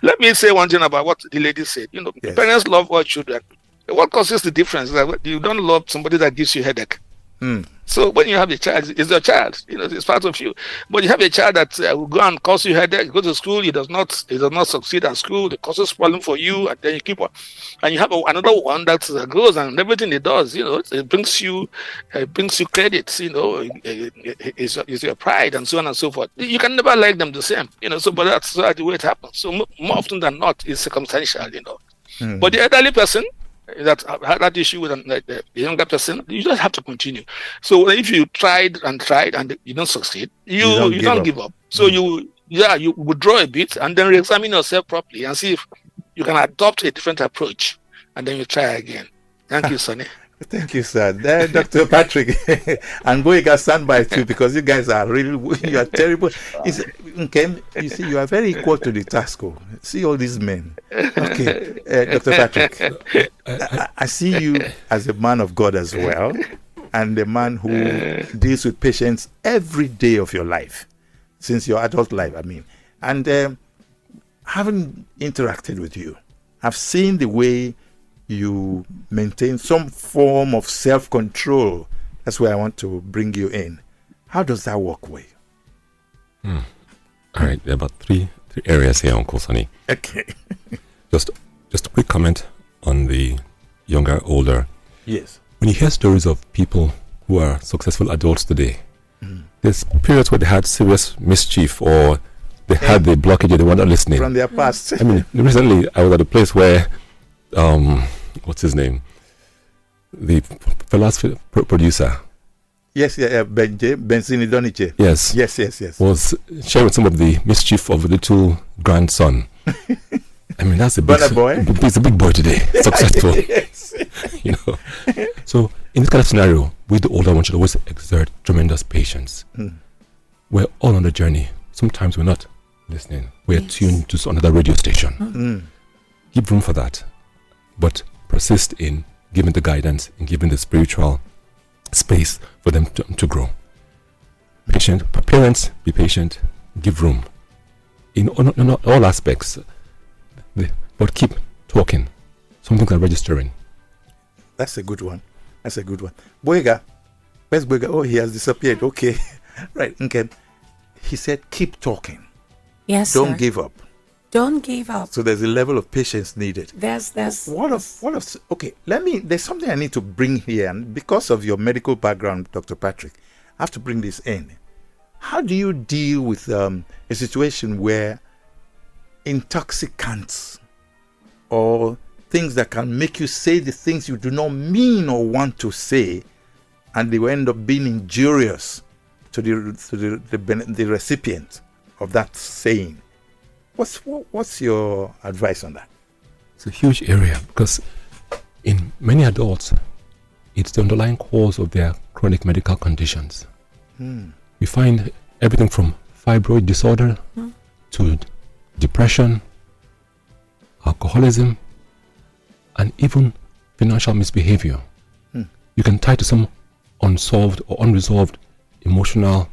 Let me say one thing about what the lady said. Yes. Parents love all children. What causes the difference is that you don't love somebody that gives you headache. So when you have a child, it's your child, it's part of you. But you have a child that will go and cause you headache. You go to school, he does not succeed at school. It causes problem for you, and then you keep on. And you have another one that goes and everything it does, it brings you credit. It's your pride and so on and so forth. You can never like them the same, So, but that's the way it happens. So more often than not, it's circumstantial, But the elderly person that had that issue with the younger person, you just have to continue. So if you tried and you don't succeed, you don't give up. So you withdraw a bit and then re-examine yourself properly and see if you can adopt a different approach, and then you try again. Thank you, Sonny. Thank you, sir. Dr. Patrick and Boyega, stand by too, because you guys are you are terrible. You see, you are very equal to the task. See all these men. Okay, Dr. Patrick, I see you as a man of God as well, and a man who deals with patients every day of your life, since your adult life, And having interacted with you, I've seen the way you maintain some form of self-control. That's where I want to bring you in. How does that work with you? All right, there are about three areas here, Uncle Sonny. Okay. Just a quick comment on the younger, older. Yes. When you hear stories of people who are successful adults today, there's periods where they had serious mischief, or they had the blockage, they were not listening. From their past. Recently I was at a place where what's his name? The philosophy producer. Yes, Benzini Doniche. Yes. Was sharing some of the mischief of a little grandson. That's a big boy. He's a big boy today, successful. Yes. So in this kind of scenario, we the older one should always exert tremendous patience. We're all on the journey. Sometimes we're not listening. We're tuned to another radio station. Give room for that, but persist in giving the guidance and giving the spiritual space for them to grow. Patient, parents, be patient, give room in all aspects, but keep talking. Something like registering. That's a good one. Boyega, where's Boyega? Oh, he has disappeared. Okay, right. Okay. He said, keep talking. Yes, Don't give up. Don't give up. So there's a level of patience needed. There's okay, there's something I need to bring here, and because of your medical background, Dr. Patrick, I have to bring this in. how do you deal with a situation where intoxicants or things that can make you say the things you do not mean or want to say, and they will end up being injurious to the recipient of that saying? What's your advice on that? It's a huge area because in many adults, it's the underlying cause of their chronic medical conditions. We find everything from fibroid disorder to depression, alcoholism, and even financial misbehavior. You can tie to some unsolved or unresolved emotional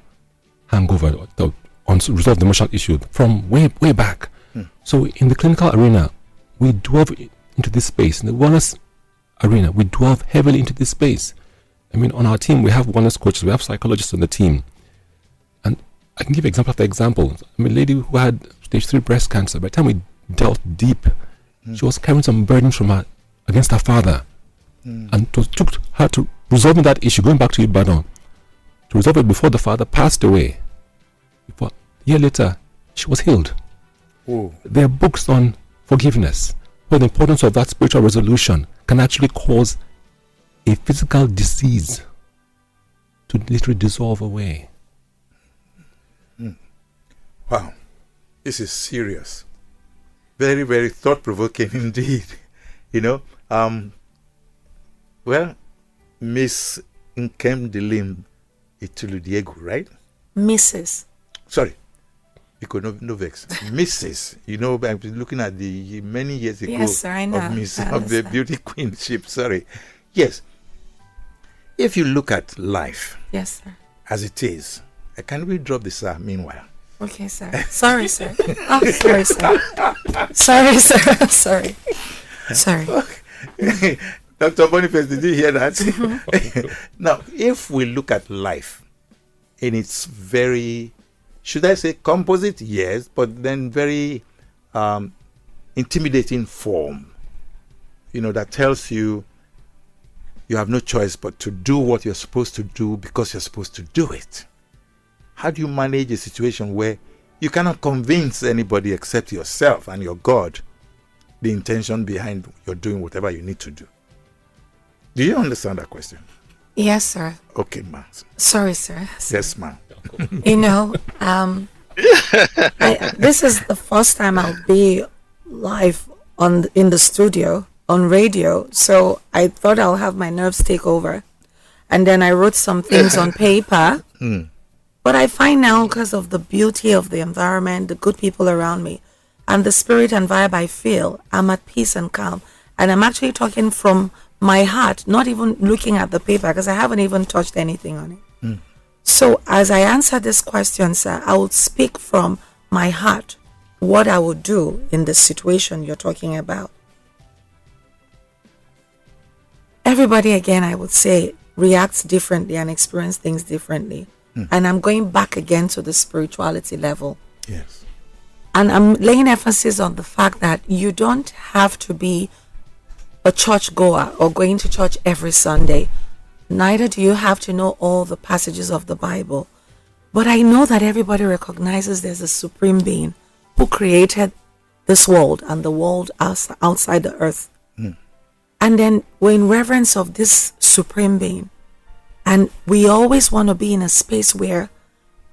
hangover, the unresolved emotional issue from way back. So in the clinical arena, we delve into this space. In the wellness arena, we delve heavily into this space. I mean, on our team, we have wellness coaches, we have psychologists on the team. And I can give example after example. I mean, a lady who had stage 3 breast cancer, by the time we delved deep, she was carrying some burdens from her against her father. And it took her to resolving that issue, going back to Ibadan, to resolve it before the father passed away. A year later, she was healed. There are books on forgiveness, where the importance of that spiritual resolution can actually cause a physical disease to literally dissolve away. Wow, this is serious. Very, very thought-provoking indeed. Well, Miss Nkemdilim Ituludiegwu, right? Mrs. Sorry. No vex. Mrs. I've been looking at the many years ago. Yes, sir, I know. Of the beauty queenship. Sorry. Yes. If you look at life, yes, sir, as it is, can we drop this meanwhile? Okay, sir. Sorry, sir. Oh, sorry, sir. Sorry, sir. Sorry. Okay. Dr. Boniface, did you hear that? Now, if we look at life in its very, should I say composite? Yes, but then very intimidating form, that tells you have no choice but to do what you're supposed to do because you're supposed to do it. How do you manage a situation where you cannot convince anybody except yourself and your God the intention behind your doing whatever you need to do? Do you understand that question? Yes, sir. Okay, ma'am. Sorry, sir. Yes, ma'am. This is the first time I'll be live in the studio on radio, so I thought I'll have my nerves take over, and then I wrote some things on paper. But I find now, because of the beauty of the environment, the good people around me, and the spirit and vibe I feel, I'm at peace and calm, and I'm actually talking from my heart, not even looking at the paper, because I haven't even touched anything on it. So as I answer this question, sir, I would speak from my heart what I would do in the situation you're talking about. Everybody, again, I would say, reacts differently and experience things differently. And I'm going back again to the spirituality level. Yes. And I'm laying emphasis on the fact that you don't have to be a church goer or going to church every Sunday. Neither do you have to know all the passages of the Bible. But I know that everybody recognizes there's a supreme being who created this world and the world outside the earth. And then we're in reverence of this supreme being. And we always want to be in a space where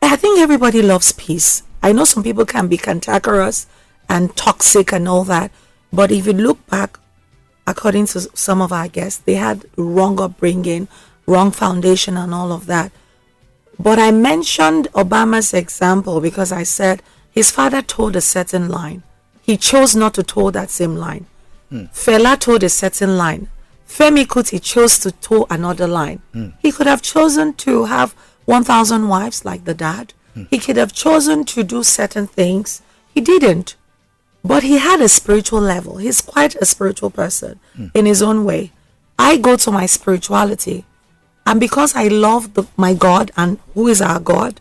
I think everybody loves peace. I know some people can be cantankerous and toxic and all that. But if you look back, according to some of our guests, they had wrong upbringing, wrong foundation and all of that. But I mentioned Obama's example because I said his father told a certain line. He chose not to toe that same line. Fela told a certain line. Femi Kuti chose to toe another line. He could have chosen to have 1,000 wives like the dad. He could have chosen to do certain things. He didn't. But he had a spiritual level. He's quite a spiritual person in his own way. I go to my spirituality. And because I love my God and who is our God,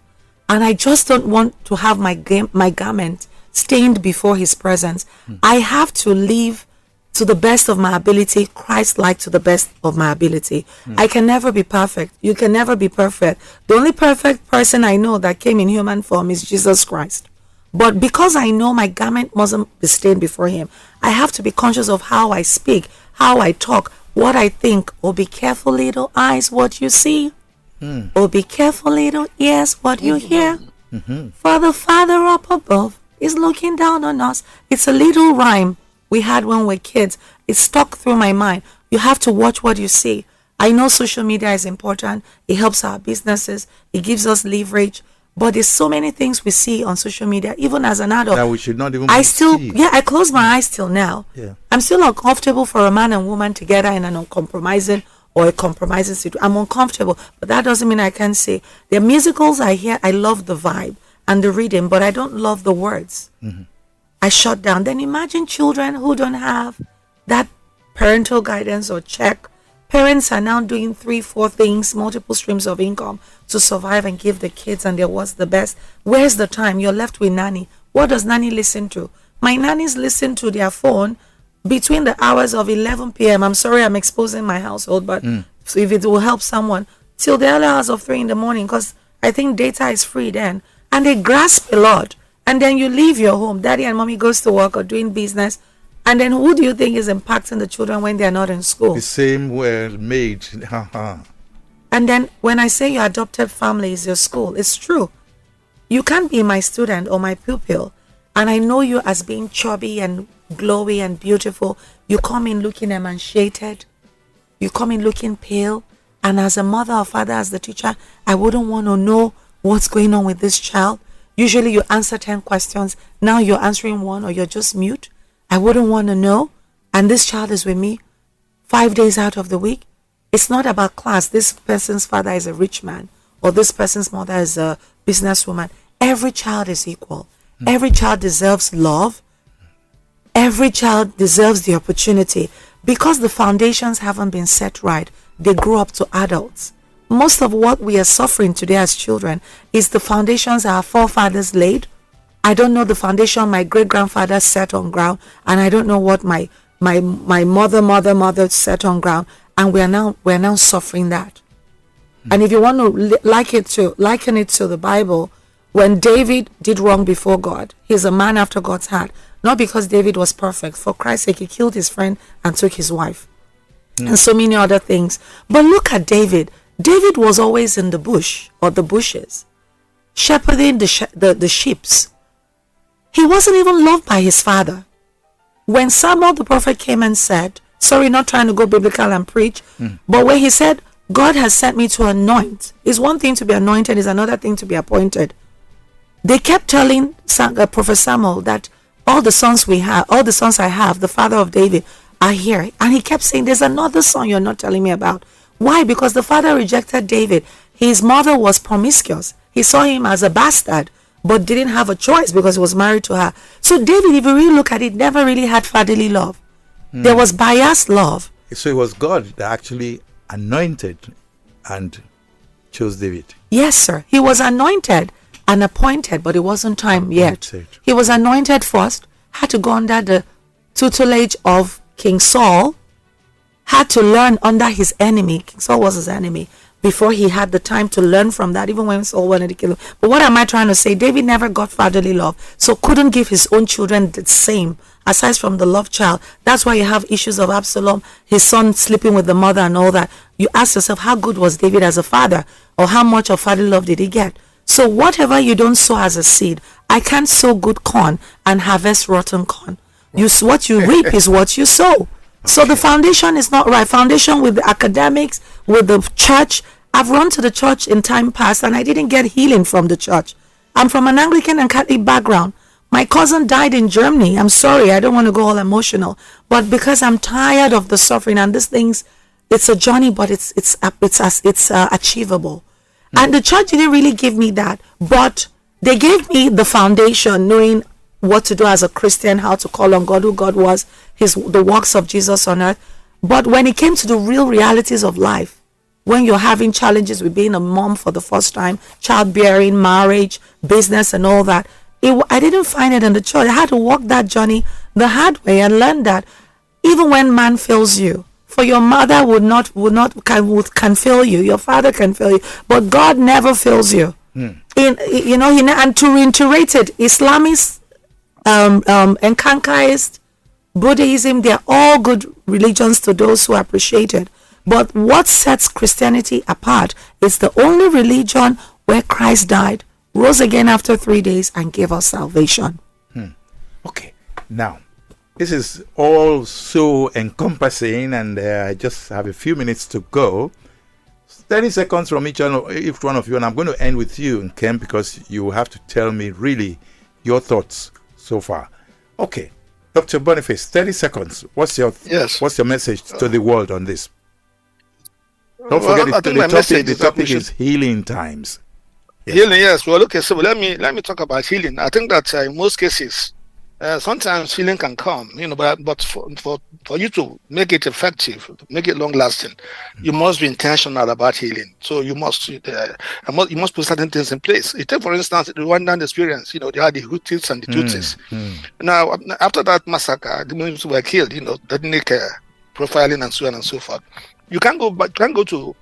and I just don't want to have my garment stained before his presence, I have to live to the best of my ability, Christ-like to the best of my ability. I can never be perfect. You can never be perfect. The only perfect person I know that came in human form is Jesus Christ. But because I know my garment mustn't be stained before him, I have to be conscious of how I speak, how I talk, what I think. Oh, be careful, little eyes, what you see. Oh, be careful, little ears, what you hear. For the Father up above is looking down on us. It's a little rhyme we had when we were kids. It stuck through my mind. You have to watch what you see. I know social media is important. It helps our businesses. It gives us leverage. But there's so many things we see on social media, even as an adult. That we should not even see. I close my eyes till now. Yeah. I'm still uncomfortable for a man and woman together in an uncompromising or a compromising situation. I'm uncomfortable, but that doesn't mean I can't say. The musicals I hear, I love the vibe and the reading, but I don't love the words. I shut down. Then imagine children who don't have that parental guidance or check. Parents are now doing 3-4 things, multiple streams of income to survive and give the kids and their what's the best. Where's the time? You're left with nanny. What does nanny listen to? My nannies listen to their phone between the hours of 11 p.m. I'm sorry I'm exposing my household, but so if it will help someone, till the early hours of 3 in the morning, because I think data is free then. And they grasp a lot. And then you leave your home. Daddy and mommy goes to work or doing business. And then who do you think is impacting the children when they're not in school? The same maid. And then when I say your adopted family is your school, it's true. You can't be my student or my pupil. And I know you as being chubby and glowy and beautiful. You come in looking emaciated. You come in looking pale. And as a mother or father, as the teacher, I wouldn't want to know what's going on with this child. Usually you answer 10 questions. Now you're answering one or you're just mute. I wouldn't want to know. And this child is with me 5 days out of the week. It's not about class. This person's father is a rich man or this person's mother is a businesswoman. Every child is equal. Every child deserves love. Every child deserves the opportunity. Because the foundations haven't been set right, they grow up to adults. Most of what we are suffering today as children is the foundations our forefathers laid. I don't know the foundation my great-grandfather set on ground, and I don't know what my mother set on ground, and we're now suffering that. And if you want to liken it to the Bible, when David did wrong before God, he's a man after God's heart. Not because David was perfect. For Christ's sake, he killed his friend and took his wife. And so many other things. But look at David. David was always in the bush or the bushes, shepherding the sheep. He wasn't even loved by his father. When Samuel the prophet came and said, sorry, not trying to go biblical and preach, but when he said, God has sent me to anoint. It's one thing to be anointed, it's another thing to be appointed. They kept telling Prophet Samuel that all the sons I have, the father of David, are here. And he kept saying, there's another son you're not telling me about. Why? Because the father rejected David. His mother was promiscuous. He saw him as a bastard, but didn't have a choice because he was married to her. So David, if you really look at it, never really had fatherly love. There was biased love. So it was God that actually anointed and chose David. Yes, sir. He was anointed and appointed, but it wasn't time yet. He was anointed first, had to go under the tutelage of King Saul, had to learn under his enemy. King Saul was his enemy before he had the time to learn from that, even when Saul wanted to kill him. But what am I trying to say? David never got fatherly love, so couldn't give his own children the same, aside from the love child. That's why you have issues of Absalom, his son sleeping with the mother and all that. You ask yourself, how good was David as a father? Or how much of fatherly love did he get? So whatever you don't sow as a seed, I can't sow good corn and harvest rotten corn. What you reap is what you sow. So the foundation is not right. Foundation with the academics, with the church. I've run to the church in time past and I didn't get healing from the church. I'm from an Anglican and Catholic background. My cousin died in Germany. I'm sorry, I don't want to go all emotional. But because I'm tired of the suffering and these things, it's a journey, but it's achievable. And the church didn't really give me that, but they gave me the foundation, knowing what to do as a Christian, how to call on God, who God was, the works of Jesus on earth. But when it came to the real realities of life, when you're having challenges with being a mom for the first time, childbearing, marriage, business and all that, I didn't find it in the church. I had to walk that journey the hard way and learn that even when man fails you, for your mother can fail you, your father can fail you, but God never fails you. And to reiterate it, Islamist, Nkankaist, Buddhism, they're all good religions to those who appreciate it. But what sets Christianity apart is the only religion where Christ died, rose again after 3 days, and gave us salvation. Okay, now, this is all so encompassing, and I just have a few minutes to go. 30 seconds from each one of you, and I'm going to end with you, Nkem, because you have to tell me really your thoughts so far. Okay, Dr. Boniface, 30 seconds. What's your message to the world on this? Don't forget the topic is healing times. Yes. Healing, yes. Well, okay. So let me talk about healing. I think that in most cases, sometimes healing can come, but for you to make it effective, make it long lasting, you must be intentional about healing. So you must put certain things in place. You take, for instance, the Rwandan experience. They had the Hutus and the Tutsis. Now, after that massacre, the Muslims were killed. Ethnic profiling and so on and so forth. You can't go to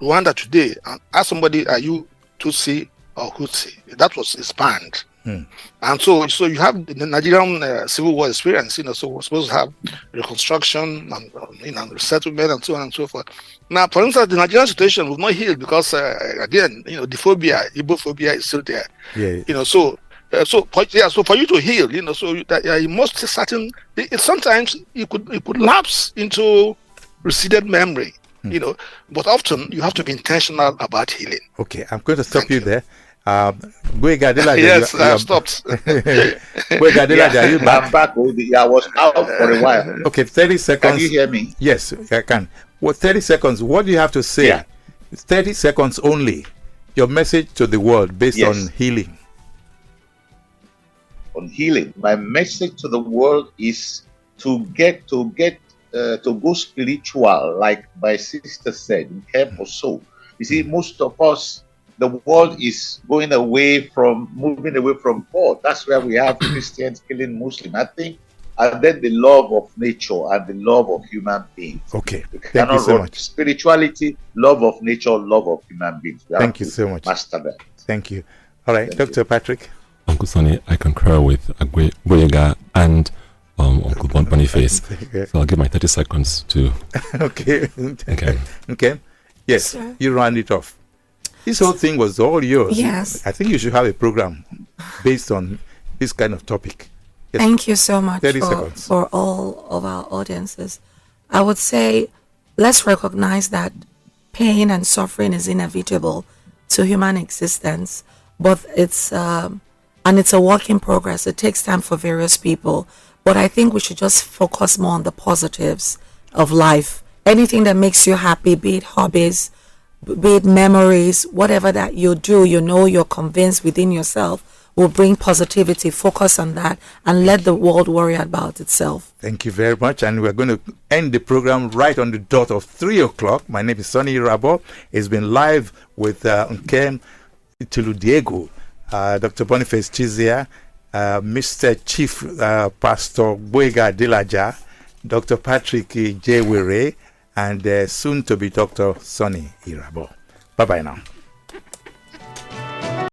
Rwanda today and ask somebody, "Are you Tutsi or Hutsi?" That was expanded. And so you have the Nigerian civil war experience, so we're supposed to have reconstruction and resettlement and so on and so forth. Now, for instance, the Nigerian situation was not healed because, again, the phobia, Igbo phobia is still there. So for you to heal, you must certain. Sometimes you could lapse into receded memory, but often you have to be intentional about healing. Okay, I'm going to stop you there. Yes, I stopped. Are you back? I'm back. I was out for a while. Okay, 30 seconds. Can you hear me? Yes, I can. 30 seconds. What do you have to say? Yeah. 30 seconds only. Your message to the world based on healing. On healing, my message to the world is to go spiritual, like my sister said, in camp or so. You see, most of us, the world is moving away from God. That's where we have Christians killing Muslims. I think, and then the love of nature and the love of human beings. Okay, thank you so much. Spirituality, love of nature, love of human beings. Thank you so much. Master that. Thank you. All right, Dr. Patrick. Uncle Sonny, I concur with Agwega and Uncle Boniface. So I'll give my 30 seconds to. Okay. Okay. Yes, sir. You round it off. This whole thing was all yours. Yes. I think you should have a program based on this kind of topic. Yes. Thank you so much 30 seconds. For all of our audiences. I would say let's recognize that pain and suffering is inevitable to human existence, but it's a work in progress. It takes time for various people. But I think we should just focus more on the positives of life. Anything that makes you happy, be it hobbies, be it memories, whatever that you do, you're convinced within yourself will bring positivity. Focus on that and let the world worry about itself. Thank you very much. And we're going to end the program right on the dot of 3 o'clock. My name is Sonny Irabo. It's been live with Nkemdilim Ituludiegwu, Dr. Boniface Chizia, Mr. Chief Pastor Boyega Dilaja, Dr. Patrick Jewere, and soon to be Dr. Sonny Irabo. Bye-bye now.